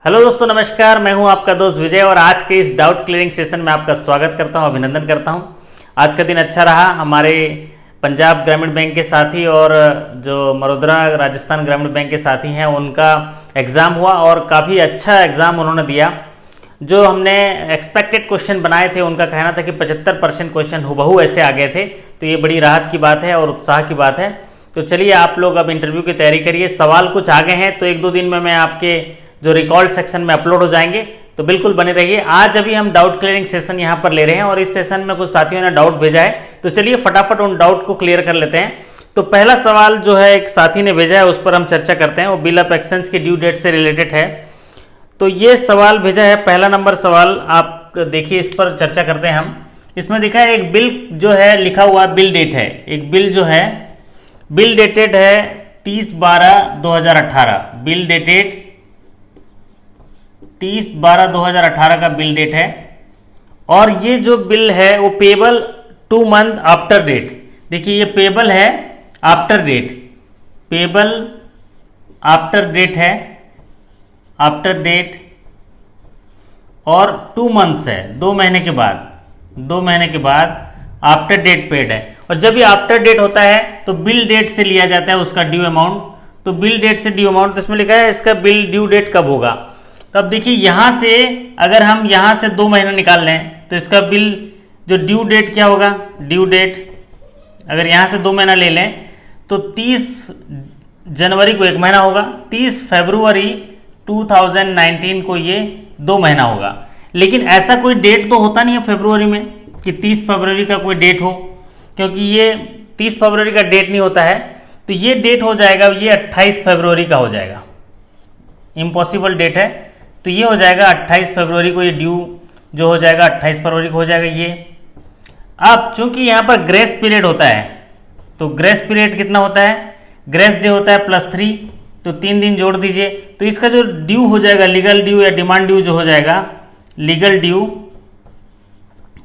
Hello दोस्तों, नमस्कार। मैं हूं आपका दोस्त विजय और आज के इस डाउट क्लियरिंग सेशन में आपका स्वागत करता हूं, अभिनंदन करता हूं। आज का दिन अच्छा रहा। हमारे पंजाब ग्रामीण बैंक के साथी और जो मरोदरा राजस्थान ग्रामीण बैंक के साथी हैं उनका एग्ज़ाम हुआ और काफ़ी अच्छा एग्ज़ाम उन्होंने दिया। जो हमने एक्सपेक्टेड क्वेश्चन बनाए थे उनका कहना था कि 75% क्वेश्चन हुबहू ऐसे आ गए थे, तो ये बड़ी राहत की बात है और उत्साह की बात है। तो चलिए, आप लोग अब इंटरव्यू की तैयारी करिए। सवाल कुछ आगे हैं तो एक दो दिन में मैं आपके जो रिकॉर्ड सेक्शन में अपलोड हो जाएंगे, तो बिल्कुल बने रहिए। आज अभी हम डाउट क्लियरिंग सेशन यहाँ पर ले रहे हैं और इस सेशन में कुछ साथियों ने डाउट भेजा है, तो चलिए फटाफट उन डाउट को क्लियर कर लेते हैं। तो पहला सवाल जो है एक साथी ने भेजा है, उस पर हम चर्चा करते हैं। वो बिल ऑफ एक्सचेंज की ड्यू डेट से रिलेटेड है। तो ये सवाल भेजा है, पहला नंबर सवाल आप देखिए, इस पर चर्चा करते हैं हम। इसमें दिखा है एक बिल जो है लिखा हुआ बिल डेट है, एक बिल जो है बिल डेटेड है 30/12/2018। बिल डेटेड 30/12/2018 का बिल डेट है और ये जो बिल है वो पेबल 2 मंथ आफ्टर डेट। देखिए ये पेबल है after date, payable after date है, आफ्टर डेट, और 2 मंथ्स है, 2 महीने के बाद, 2 महीने के बाद आफ्टर डेट पेड है। और जब ये आफ्टर डेट होता है तो बिल डेट से लिया जाता है उसका ड्यू अमाउंट। तो बिल डेट से ड्यू अमाउंट, तो इसमें लिखा है इसका बिल ड्यू डेट कब होगा। तो अब देखिए यहां से अगर हम यहां से 2 महीना निकाल लें तो इसका बिल जो ड्यू डेट क्या होगा, ड्यू डेट अगर यहां से 2 महीना ले लें तो 30 जनवरी को 1 महीना होगा, 30 फरवरी 2019 को ये 2 महीना होगा। लेकिन ऐसा कोई डेट तो होता नहीं है फरवरी में कि 30 फरवरी का कोई डेट हो, क्योंकि ये 30 फरवरी का डेट नहीं होता है। तो ये डेट हो जाएगा, ये 28 फरवरी का हो जाएगा, इम्पॉसिबल डेट है। तो ये हो जाएगा 28 फरवरी को, ये ड्यू जो हो जाएगा 28 फरवरी को हो जाएगा ये। अब चूंकि यहाँ पर ग्रेस पीरियड होता है, तो ग्रेस पीरियड कितना होता है, ग्रेस डे होता है +3, तो 3 दिन जोड़ दीजिए। तो इसका जो ड्यू हो जाएगा, लीगल ड्यू या डिमांड ड्यू जो हो जाएगा, लीगल ड्यू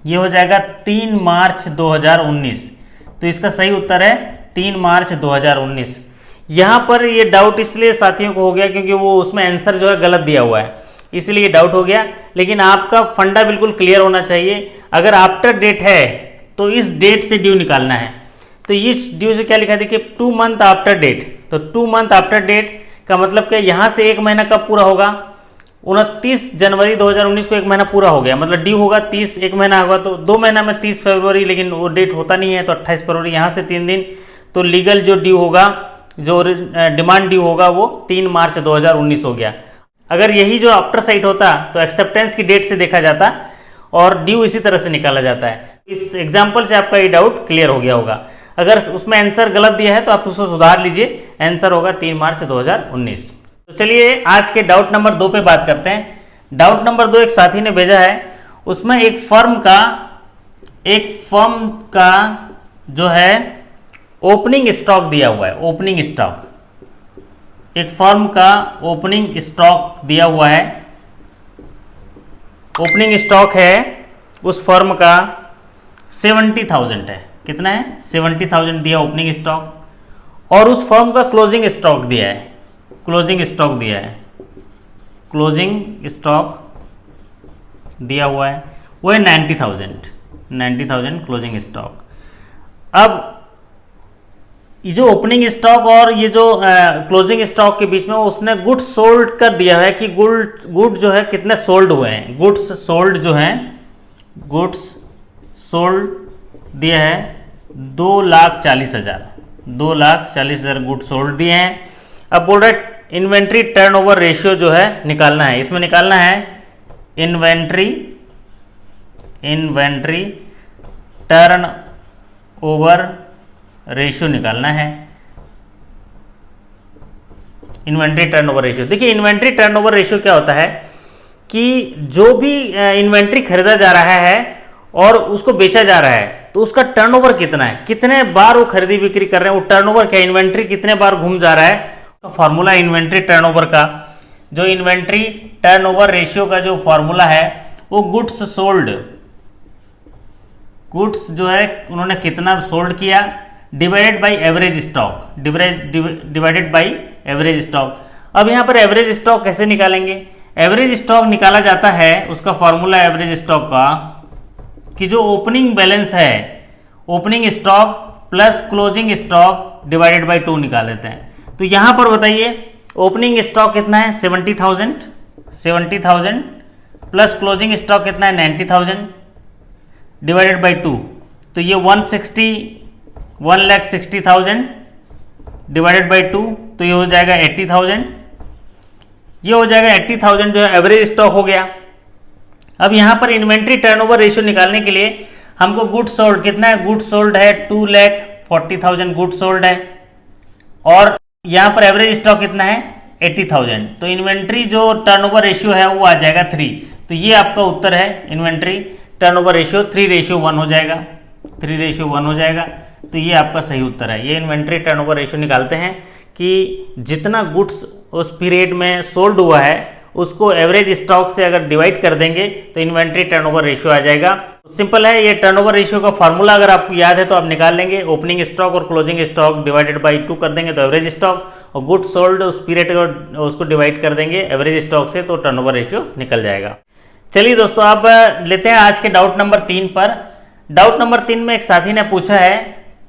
ये हो जाएगा 3 मार्च 2019। तो इसका सही उत्तर है 3 मार्च 2019। यहाँ पर ये डाउट इसलिए साथियों को हो गया क्योंकि वो उसमें आंसर जो है गलत दिया हुआ है, इसलिए डाउट हो गया। लेकिन आपका फंडा बिल्कुल क्लियर होना चाहिए। अगर आफ्टर डेट है तो इस डेट से ड्यू निकालना है। तो इस ड्यू से क्या लिखा है, देखिए 2 मंथ आफ्टर डेट। तो 2 मंथ आफ्टर डेट का मतलब क्या, यहाँ से 1 महीना कब पूरा होगा, 29 जनवरी 2019 को 1 महीना पूरा हो गया। मतलब ड्यू होगा 30, 1 महीना होगा तो 2 महीना में 30 फरवरी, लेकिन वो डेट होता नहीं है तो 28 फरवरी, यहाँ से 3 दिन। तो लीगल जो ड्यू होगा, जो डिमांड ड्यू होगा वो 3 मार्च 2019 हो गया। अगर यही जो आफ्टर साइट होता तो एक्सेप्टेंस की डेट से देखा जाता और ड्यू इसी तरह से निकाला जाता है। इस एग्जाम्पल से आपका ये डाउट क्लियर हो गया होगा। अगर उसमें आंसर गलत दिया है तो आप उसको सुधार लीजिए, आंसर होगा 3 मार्च 2019। तो चलिए आज के डाउट नंबर 2 पे बात करते हैं। डाउट नंबर 2 एक साथी ने भेजा है, उसमें एक फर्म का जो है ओपनिंग स्टॉक दिया हुआ है। ओपनिंग स्टॉक, एक फर्म का ओपनिंग स्टॉक दिया हुआ है। ओपनिंग स्टॉक है उस फर्म का 70,000 है। कितना है, 70,000 दिया ओपनिंग स्टॉक। और उस फर्म का क्लोजिंग स्टॉक दिया है, क्लोजिंग स्टॉक दिया है, क्लोजिंग स्टॉक दिया हुआ है, वो है 90,000 क्लोजिंग स्टॉक। अब ये जो ओपनिंग स्टॉक और ये जो क्लोजिंग स्टॉक के बीच में उसने गुड्स सोल्ड कर दिया है कि गुड जो है कितने सोल्ड हुए हैं। गुड्स सोल्ड जो हैं, गुड्स सोल्ड दिया है 2,40,000, 2,40,000 गुड सोल्ड दिए हैं। अब बोल रहे इन्वेंट्री टर्नओवर रेशियो जो है निकालना है। इसमें निकालना है इन्वेंट्री टर्नओवर रेशियो निकालना है। इन्वेंट्री टर्नओवर रेशियो, देखिए इन्वेंट्री टर्नओवर रेशियो क्या होता है कि जो भी इन्वेंट्री खरीदा जा रहा है और उसको बेचा जा रहा है तो उसका टर्नओवर कितना है, कितने बार वो खरीदी बिक्री कर रहे हैं, वो टर्नओवर क्या, इन्वेंट्री कितने बार घूम जा रहा है। तो फॉर्मूला इन्वेंट्री टर्नओवर का, जो इन्वेंट्री टर्नओवर रेशियो का जो फॉर्मूला है वो गुड्स सोल्ड, गुड्स जो है उन्होंने कितना सोल्ड किया divided by average stock, divided by average stock. अब यहाँ पर एवरेज स्टॉक कैसे निकालेंगे, एवरेज स्टॉक निकाला जाता है, उसका फॉर्मूला एवरेज स्टॉक का कि जो ओपनिंग बैलेंस है, opening stock plus closing stock divided by 2 निकाल लेते हैं। तो यहां पर बताइए ओपनिंग स्टॉक कितना है 70,000 प्लस क्लोजिंग स्टॉक कितना है 90,000 डिवाइडेड बाय 2, तो ये 1,60,000 डिवाइडेड बाय 2, तो ये हो जाएगा 80,000। ये हो जाएगा 80,000 जो है एवरेज स्टॉक हो गया। अब यहां पर इन्वेंट्री टर्नओवर रेशियो निकालने के लिए हमको गुड्स सोल्ड कितना है, गुड्स सोल्ड है 2,40,000 गुड्स सोल्ड है, और यहां पर एवरेज स्टॉक कितना है 80,000, तो इन्वेंट्री जो टर्नओवर रेशियो है वो आ जाएगा 3। तो ये आपका उत्तर है, इन्वेंट्री टर्नओवर रेशियो 3:1 हो जाएगा, 3:1 हो जाएगा। तो ये आपका सही उत्तर है। ये इन्वेंट्री टर्नओवर रेशियो निकालते हैं कि जितना गुड्स उस पीरियड में सोल्ड हुआ है उसको एवरेज स्टॉक से अगर डिवाइड कर देंगे तो इन्वेंट्री टर्नओवर रेशियो आ जाएगा। सिंपल है, ये टर्नओवर रेशियो का फॉर्मूला अगर आपको याद है तो आप निकाल लेंगे। ओपनिंग स्टॉक और क्लोजिंग स्टॉक डिवाइडेड बाय 2 कर देंगे तो एवरेज स्टॉक, और गुड्स सोल्ड उस पीरियड उसको डिवाइड कर देंगे एवरेज स्टॉक से तो टर्नओवर रेशियो निकल जाएगा। चलिए दोस्तों, अब लेते हैं आज के डाउट नंबर 3 पर। डाउट नंबर 3 में एक साथी ने पूछा है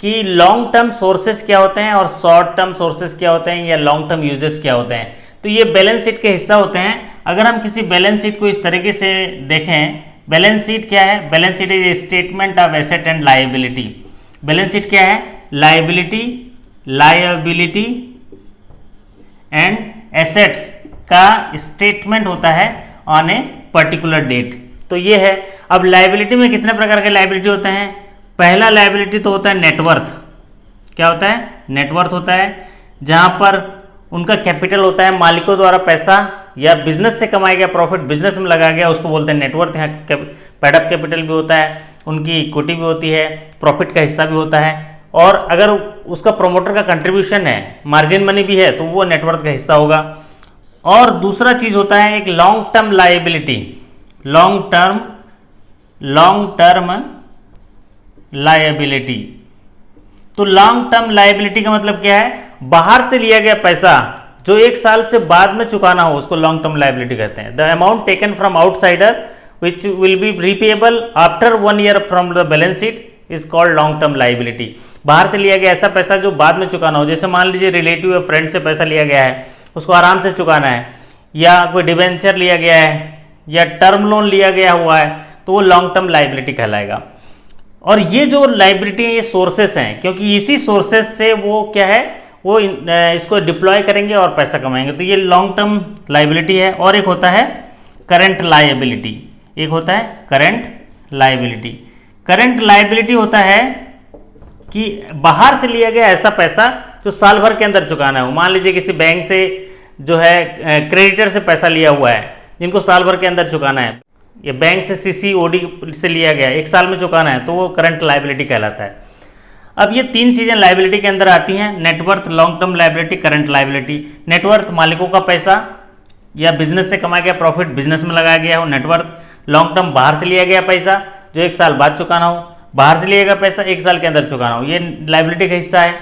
कि लॉन्ग टर्म सोर्सेस क्या होते हैं और शॉर्ट टर्म सोर्सेस क्या होते हैं या लॉन्ग टर्म यूजेस क्या होते हैं। तो ये बैलेंस शीट के हिस्सा होते हैं। अगर हम किसी बैलेंस शीट को इस तरीके से देखें, बैलेंस शीट क्या है, balance sheet is statement of asset and liability. Balance sheet क्या है, लायबिलिटी एंड एसेट्स का स्टेटमेंट होता है ऑन ए पर्टिकुलर डेट। तो ये है। अब लायबिलिटी में कितने प्रकार के लायबिलिटी होते हैं। पहला लायबिलिटी तो होता है नेटवर्थ। क्या होता है, नेटवर्थ होता है, जहां पर उनका कैपिटल होता है, मालिकों द्वारा पैसा या बिजनेस से कमाया गया प्रॉफिट बिजनेस में लगा गया, उसको बोलते हैं नेटवर्थ। यहाँ पेडअप कैपिटल भी होता है, उनकी इक्विटी भी होती है, प्रॉफिट का हिस्सा भी होता है, और अगर उसका प्रोमोटर का कंट्रीब्यूशन है, मार्जिन मनी भी है, तो वो नेटवर्थ का हिस्सा होगा। और दूसरा चीज होता है एक long term liability, long term liability. तो लॉन्ग टर्म लायबिलिटी का मतलब क्या है, बाहर से लिया गया पैसा जो 1 साल से बाद में चुकाना हो उसको लॉन्ग टर्म लायबिलिटी कहते हैं। The amount taken from outsider which will be repayable after 1 year from the balance sheet is called long term liability. बाहर से लिया गया ऐसा पैसा जो बाद में चुकाना हो, जैसे मान लीजिए रिलेटिव या फ्रेंड से पैसा लिया गया है, उसको आराम से चुकाना है, या कोई डिवेंचर लिया गया है या टर्म लोन लिया गया हुआ है, तो वो लॉन्ग टर्म लायबिलिटी कहलाएगा। और ये जो लायबिलिटी है ये सोर्सेस हैं, क्योंकि इसी सोर्सेस से वो क्या है, वो इसको डिप्लॉय करेंगे और पैसा कमाएंगे, तो ये लॉन्ग टर्म लायबिलिटी है। और एक होता है करंट लायबिलिटी, एक होता है करंट लायबिलिटी। करंट लायबिलिटी होता है कि बाहर से लिया गया ऐसा पैसा जो साल भर के अंदर चुकाना है। मान लीजिए किसी बैंक से जो है क्रेडिटर से पैसा लिया हुआ है जिनको साल भर के अंदर चुकाना है, ये बैंक से CCOD से लिया गया 1 साल में चुकाना है, तो वो करंट लायबिलिटी कहलाता है। अब ये 3 चीजें लायबिलिटी के अंदर आती हैं, net worth, long term liability, current liability. Net worth मालिकों का पैसा या बिजनेस से कमाया गया प्रॉफिट बिजनेस में लगाया गया हो, नेटवर्थ। लॉन्ग टर्म बाहर से लिया गया पैसा जो 1 साल बाद चुकाना हो, बाहर से लिया गया पैसा 1 साल के अंदर चुकाना हो, ये लायबिलिटी का हिस्सा है।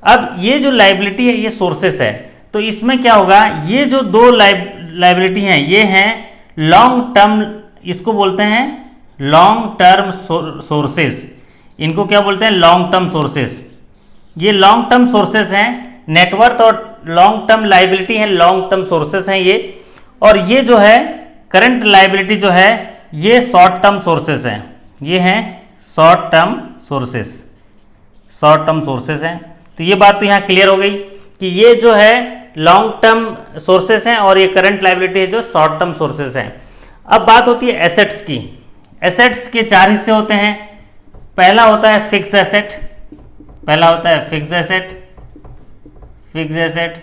अब ये जो लायबिलिटी है ये सोर्सेस है, तो इसमें क्या होगा, ये जो 2 लायबिलिटी हैं ये हैं लॉन्ग टर्म, इसको बोलते हैं लॉन्ग टर्म सोर्सेस। इनको क्या बोलते हैं, लॉन्ग टर्म सोर्सेस। ये लॉन्ग टर्म सोर्सेस हैं, नेटवर्थ और लॉन्ग टर्म लायबिलिटी है, लॉन्ग टर्म सोर्सेस हैं ये। और ये जो है करंट लायबिलिटी जो है ये शॉर्ट टर्म सोर्सेस हैं, ये हैं short term sources, short term sources हैं। तो ये बात तो यहाँ क्लियर हो गई कि ये जो है लॉन्ग टर्म सोर्सेस हैं और ये करंट लायबिलिटी है जो शॉर्ट टर्म सोर्सेस हैं। अब बात होती है एसेट्स की। एसेट्स के 4 हिस्से होते हैं। पहला होता है फिक्स एसेट, पहला होता है फिक्स एसेट, फिक्स एसेट।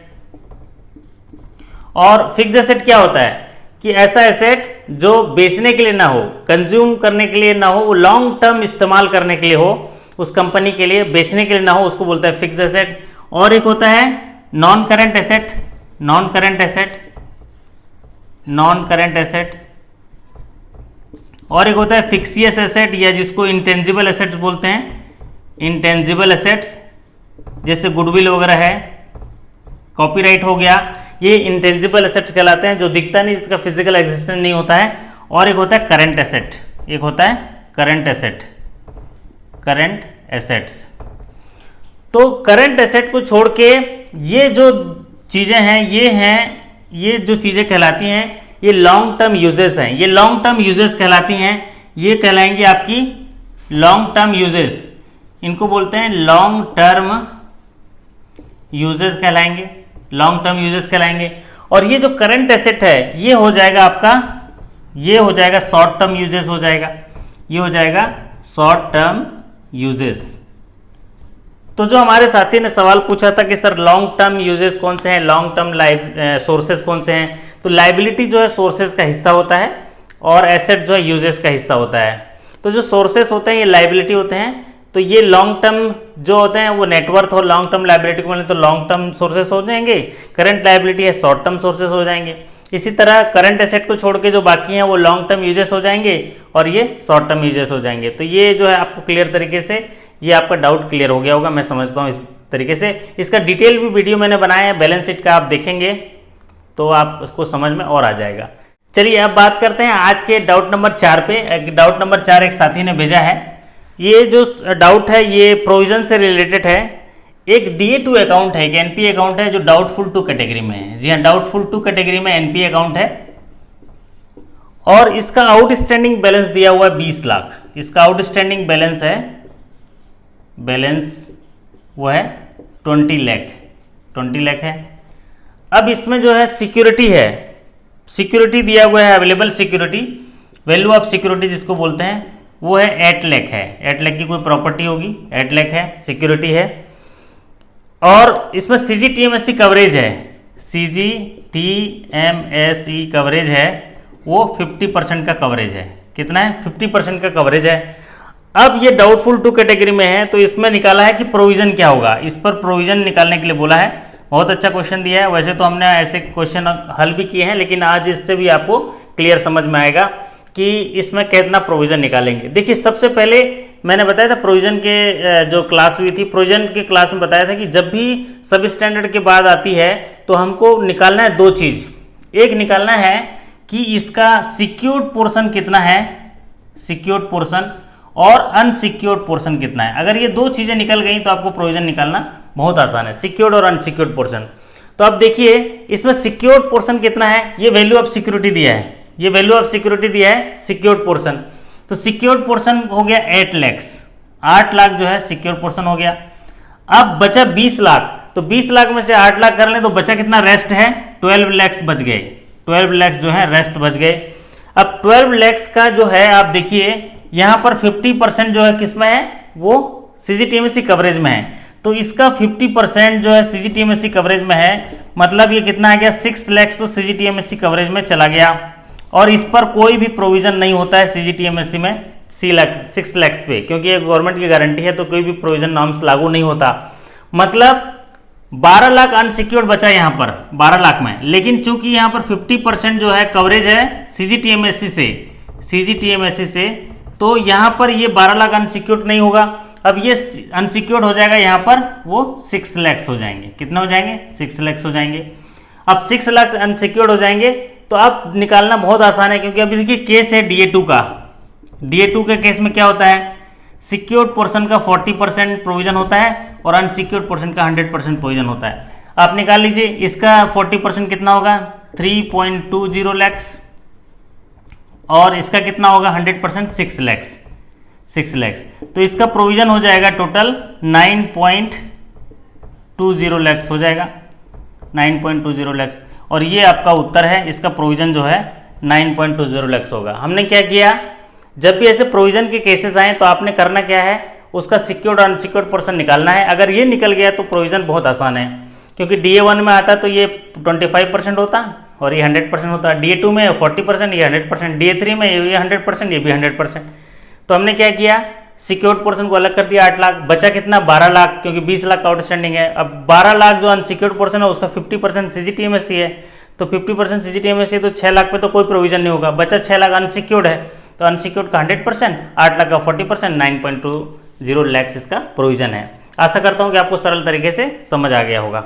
और फिक्स एसेट क्या होता है कि ऐसा एसेट जो बेचने के लिए ना हो, कंज्यूम करने के लिए ना हो, वो लॉन्ग टर्म इस्तेमाल करने के लिए हो, उस कंपनी के लिए बेचने के लिए ना हो, उसको बोलता है फिक्स एसेट। और एक होता है non current asset, non current asset, non current asset. और एक होता है फिक्सियस एसेट या जिसको इंटेंजिबल एसेट्स बोलते हैं, इंटेंजिबल एसेट्स, जैसे गुडविल वगैरह है, कॉपीराइट हो गया, ये इंटेंजिबल एसेट्स कहलाते हैं, जो दिखता नहीं, जिसका फिजिकल एग्जिस्टेंस नहीं होता है। और एक होता है करंट एसेट, एक होता है करंट एसेट, करंट एसेट्स। तो करंट एसेट को छोड़ के ये जो चीज़ें हैं, ये जो चीज़ें कहलाती हैं, ये लॉन्ग टर्म यूजेस हैं। ये लॉन्ग टर्म यूजेस कहलाती हैं, ये कहलाएंगी आपकी लॉन्ग टर्म यूजेस। इनको बोलते हैं लॉन्ग टर्म यूजेस कहलाएंगे, लॉन्ग टर्म यूजेस कहलाएंगे। और ये जो करंट एसेट है ये हो जाएगा आपका, ये हो जाएगा शॉर्ट टर्म यूजेस हो जाएगा, ये हो जाएगा शॉर्ट टर्म यूजेस। तो जो हमारे साथी ने सवाल पूछा था कि सर लॉन्ग टर्म यूजेस कौन से हैं, लॉन्ग टर्म सोर्सेस कौन से हैं, तो लाइबिलिटी जो है सोर्सेस का हिस्सा होता है और एसेट जो है यूजेस का हिस्सा होता है। तो जो सोर्सेस होते हैं ये लाइबिलिटी होते हैं, तो ये लॉन्ग टर्म जो होते हैं वो नेटवर्थ और लॉन्ग टर्म लाइबिलिटी को बोले तो लॉन्ग टर्म सोर्सेस हो जाएंगे, करंट लाइबिलिटी है शॉर्ट टर्म सोर्सेस हो जाएंगे। इसी तरह करंट एसेट को छोड़ के जो बाकी हैं वो लॉन्ग टर्म यूजेस हो जाएंगे और ये शॉर्ट टर्म यूजेस हो जाएंगे। तो ये जो है आपको क्लियर तरीके से, ये आपका डाउट क्लियर हो गया होगा, मैं समझता हूँ इस तरीके से। इसका डिटेल भी वीडियो मैंने बनाया है, बैलेंस शीट का आप देखेंगे तो आपको समझ में और आ जाएगा। चलिए अब बात करते हैं आज के डाउट नंबर 4 पे। डाउट नंबर 4 एक साथी ने भेजा है। ये जो डाउट है ये प्रोविजन से रिलेटेड है। एक DA2 अकाउंट है, एक NPA अकाउंट है जो डाउटफुल 2 कैटेगरी में है। जी हाँ, डाउटफुल 2 कैटेगरी में NPA अकाउंट है और इसका आउटस्टैंडिंग बैलेंस दिया हुआ है 20 लाख। इसका आउटस्टैंडिंग बैलेंस है, बैलेंस वो है 20 लाख है। अब इसमें जो है सिक्योरिटी है, सिक्योरिटी दिया हुआ है, available security, value of security जिसको बोलते हैं वो है 8 लाख है। 8 लाख की कोई प्रॉपर्टी होगी, 8 लाख है, सिक्योरिटी है। और इसमें CGTMSE कवरेज है, CGTMSE कवरेज है वो 50% का कवरेज है। कितना है? 50% का कवरेज है। अब ये डाउटफुल 2 कैटेगरी में है तो इसमें निकाला है कि प्रोविजन क्या होगा, इस पर प्रोविजन निकालने के लिए बोला है। बहुत अच्छा क्वेश्चन दिया है। वैसे तो हमने ऐसे क्वेश्चन हल भी किए हैं, लेकिन आज इससे भी आपको क्लियर समझ में आएगा कि इसमें कितना प्रोविजन निकालेंगे। देखिए सबसे पहले मैंने बताया था प्रोविजन के जो क्लास हुई थी, प्रोविजन के क्लास में बताया था कि जब भी सब स्टैंडर्ड के बाद आती है तो हमको निकालना है 2 चीज़। एक निकालना है कि इसका सिक्योर्ड पोर्शन कितना है, सिक्योर्ड पोर्शन, और अनसिक्योर्ड पोर्शन कितना है। अगर ये 2 चीज़ें निकल गई तो आपको प्रोविजन निकालना बहुत आसान है, सिक्योर्ड और अनसिक्योर्ड पोर्शन। तो अब देखिए इसमें सिक्योर्ड पोर्शन कितना है, ये वैल्यू ऑफ सिक्योरिटी दिया है, ये वैल्यू ऑफ सिक्योरिटी दिया है सिक्योर्ड पोर्शन। तो सिक्योर्ड पोर्शन हो गया 8 लाख, 8 लाख जो है सिक्योर्ड पोर्शन हो गया। अब बचा 20 लाख, तो 20 लाख में से 8 लाख कर लें तो बचा कितना, रेस्ट है 12 लाख बच गए, 12 लाख जो है रेस्ट बच गए। अब 12 लाख का जो है आप देखिए यहाँ पर 50% जो है किसमें है, वो CGTMSE कवरेज में है। तो इसका 50% जो है CGTMSE कवरेज में है, मतलब ये कितना आ गया 6 लाख तो CGTMSE कवरेज में चला गया। और इस पर कोई भी प्रोविजन नहीं होता है CGTMSE में 6 लाख पे, क्योंकि ये गवर्नमेंट की गारंटी है तो कोई भी प्रोविजन नॉर्म्स लागू नहीं होता। मतलब 12 लाख अनसिक्योर्ड बचा यहाँ पर 12 लाख में, लेकिन चूंकि यहाँ पर 50% जो है कवरेज है CGTMSE से, तो यहाँ पर ये 12 लाख अनसिक्योर्ड नहीं होगा। अब ये अनसिक्योर्ड हो जाएगा, यहाँ पर वो 6 लाख हो जाएंगे। कितना हो जाएंगे? 6 लाख हो जाएंगे। अब 6 लाख अनसिक्योर्ड हो जाएंगे तो अब निकालना बहुत आसान है, क्योंकि अभी देखिए केस है DA2 का। DA2 के केस में क्या होता है, सिक्योर्ड पोर्शन का 40% प्रोविजन होता है और अनसिक्योर्ड पोर्शन का 100% प्रोविजन होता है। आप निकाल लीजिए, इसका 40% कितना होगा 3.20 लाख और इसका कितना होगा 100% 6 लाख। तो इसका प्रोविजन हो जाएगा टोटल 9.20 लाख हो जाएगा, 9.20 लाख। और ये आपका उत्तर है, इसका प्रोविजन जो है 9.20 लाख होगा। हमने क्या किया, जब भी ऐसे प्रोविजन के केसेस आए तो आपने करना क्या है, उसका सिक्योर्ड और अनसिक्योर्ड पोर्शन निकालना है। अगर ये निकल गया तो प्रोविजन बहुत आसान है, क्योंकि DA1 में आता तो ये 25% होता और ये 100% होता, DA2 में 40%, ये 100%, DA3 में ये 100%, ये भी 100%। तो हमने क्या किया, सिक्योर्ड पोर्शन को अलग कर दिया 8 लाख, बचा कितना 12 लाख, क्योंकि 20 लाख का आउटस्टैंडिंग है। अब 12 लाख जो अनसिक्योर्ड पोर्शन है उसका 50% CGTMSE है, तो 50% CGTMSE तो 6 लाख पे तो कोई प्रोविजन नहीं होगा, बचा 6 लाख अनसिक्योर्ड है, तो अनसिक्योर्ड का 100%, 8 लाख का 40%, 9.20 लाख इसका प्रोविजन है। आशा करता हूँ कि आपको सरल तरीके से समझ आ गया होगा।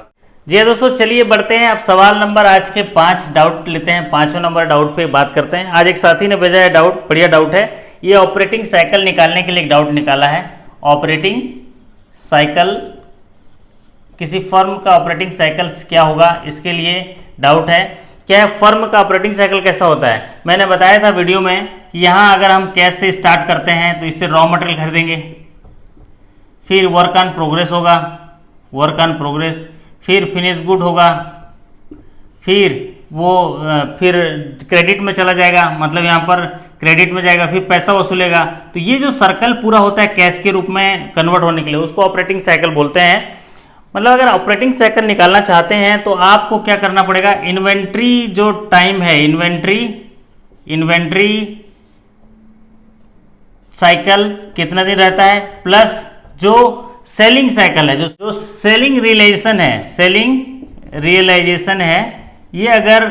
जी हाँ दोस्तों, चलिए बढ़ते हैं। अब सवाल नंबर आज के 5 डाउट लेते हैं। 5वें नंबर डाउट पे बात करते हैं। आज एक साथी ने भेजा है डाउट, बढ़िया डाउट है ये। ऑपरेटिंग साइकिल निकालने के लिए एक डाउट निकाला है। ऑपरेटिंग साइकिल, किसी फर्म का ऑपरेटिंग साइकिल क्या होगा, इसके लिए डाउट है। क्या फर्म का ऑपरेटिंग साइकिल कैसा होता है? मैंने बताया था वीडियो में कि यहाँ अगर हम कैश से स्टार्ट करते हैं तो इससे रॉ मटेरियल खरीदेंगे, फिर वर्क ऑन प्रोग्रेस होगा, वर्क ऑन प्रोग्रेस, फिर फिनिश गुड होगा, फिर वो फिर क्रेडिट में चला जाएगा, मतलब यहाँ पर क्रेडिट में जाएगा, फिर पैसा वसूलेगा। तो ये जो सर्कल पूरा होता है कैश के रूप में कन्वर्ट होने के लिए, उसको ऑपरेटिंग साइकिल बोलते हैं। मतलब अगर ऑपरेटिंग साइकिल निकालना चाहते हैं तो आपको क्या करना पड़ेगा, इन्वेंट्री जो टाइम है, इन्वेंट्री साइकिल कितना दिन रहता है, प्लस जो सेलिंग साइकिल है, जो सेलिंग रियलाइजेशन है ये अगर,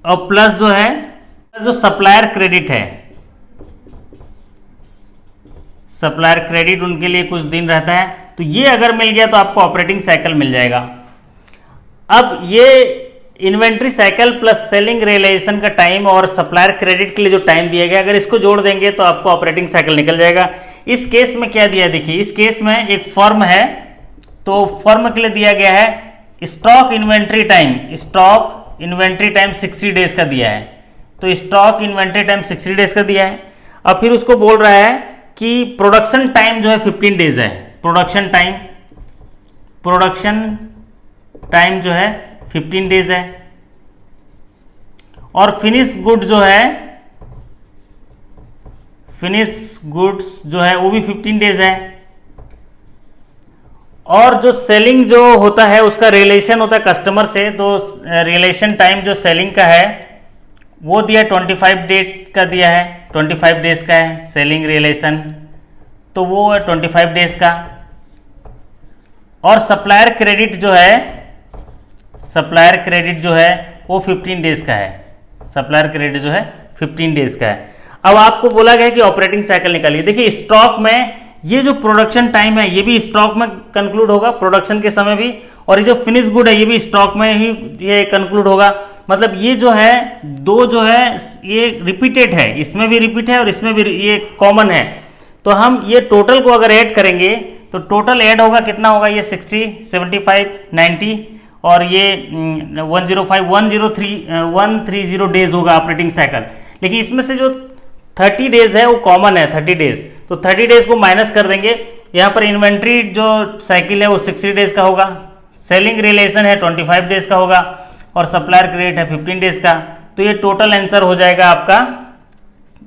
और प्लस जो है जो सप्लायर क्रेडिट है, सप्लायर क्रेडिट उनके लिए कुछ दिन रहता है, तो ये अगर मिल गया तो आपको ऑपरेटिंग साइकिल मिल जाएगा। अब ये inventory cycle plus selling realization का टाइम और सप्लायर क्रेडिट के लिए जो टाइम दिया गया, अगर इसको जोड़ देंगे तो आपको ऑपरेटिंग साइकिल निकल जाएगा। इस केस में क्या दिया, देखिए इस केस में एक फर्म है, तो फर्म के लिए दिया गया है स्टॉक इन्वेंट्री टाइम 60 डेज का दिया है। तो स्टॉक इन्वेंट्री टाइम 60 डेज का दिया है। अब फिर उसको बोल रहा है कि प्रोडक्शन टाइम जो है 15 डेज है। प्रोडक्शन टाइम जो है 15 डेज है, और फिनिश गुड्स जो है वो भी 15 डेज है, और जो सेलिंग जो होता है उसका रिलेशन होता है कस्टमर से, तो रिलेशन टाइम जो सेलिंग का है वो दिया 25 डेज का दिया है, 25 डेज का है सेलिंग रिलेशन, तो वो है 25 डेज का। और सप्लायर क्रेडिट जो है वो 15 डेज का है, सप्लायर क्रेडिट जो है 15 डेज का है। अब आपको बोला गया कि ऑपरेटिंग साइकिल निकालिए। देखिए स्टॉक में ये जो प्रोडक्शन टाइम है ये भी स्टॉक में कंक्लूड होगा, प्रोडक्शन के समय भी, और ये जो फिनिश गुड है ये भी स्टॉक में ही ये कंक्लूड होगा। मतलब ये जो है दो जो है ये रिपीटेड है, इसमें भी रिपीट है और इसमें भी ये कॉमन है। तो हम ये टोटल को अगर ऐड करेंगे तो टोटल ऐड होगा, कितना होगा, ये 60, 75, 90 और ये 130 डेज होगा ऑपरेटिंग साइकिल। लेकिन इसमें से जो 30 डेज है वो कॉमन है, 30 डेज, तो 30 डेज को माइनस कर देंगे। यहाँ पर इन्वेंट्री जो साइकिल है वो 60 डेज का होगा, सेलिंग रिलेशन है 25 डेज का होगा, और सप्लायर क्रेडिट है 15 डेज का। तो ये टोटल आंसर हो जाएगा आपका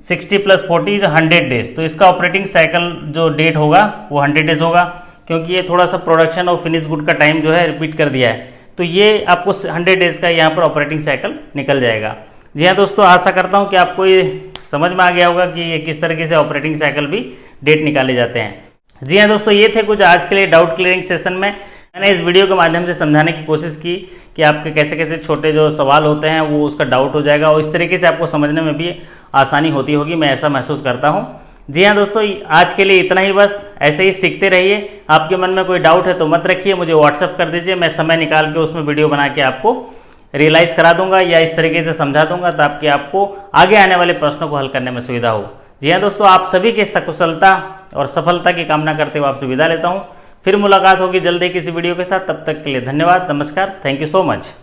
60 + 40 100 डेज। तो इसका ऑपरेटिंग साइकिल जो डेट होगा वो 100 डेज होगा, क्योंकि ये थोड़ा सा प्रोडक्शन और फिनिश गुड का टाइम जो है रिपीट कर दिया है। तो ये आपको 100 डेज का यहाँ पर ऑपरेटिंग साइकिल निकल जाएगा। जी हाँ दोस्तों, आशा करता हूँ कि आपको ये समझ में आ गया होगा कि ये किस तरीके से ऑपरेटिंग साइकिल भी डेट निकाले जाते हैं। जी हाँ दोस्तों, ये थे कुछ आज के लिए डाउट क्लियरिंग सेशन में। मैंने इस वीडियो के माध्यम से समझाने की कोशिश की कि आपके कैसे कैसे छोटे जो सवाल होते हैं वो उसका डाउट हो जाएगा, और इस तरीके से आपको समझने में भी आसानी होती होगी, मैं ऐसा महसूस करता हूँ। जी हाँ दोस्तों, आज के लिए इतना ही बस। ऐसे ही सीखते रहिए। आपके मन में कोई डाउट है तो मत रखिए, मुझे व्हाट्सअप कर दीजिए, मैं समय निकाल के उसमें वीडियो बना के आपको रियलाइज़ करा दूंगा या इस तरीके से समझा दूंगा ताकि आपको आगे आने वाले प्रश्नों को हल करने में सुविधा हो। जी हाँ दोस्तों, आप सभी के सकुशलता और सफलता की कामना करते हुए आपसे विदा लेता हूँ। फिर मुलाकात होगी जल्दी किसी वीडियो के साथ, तब तक के लिए धन्यवाद, नमस्कार, थैंक यू सो मच।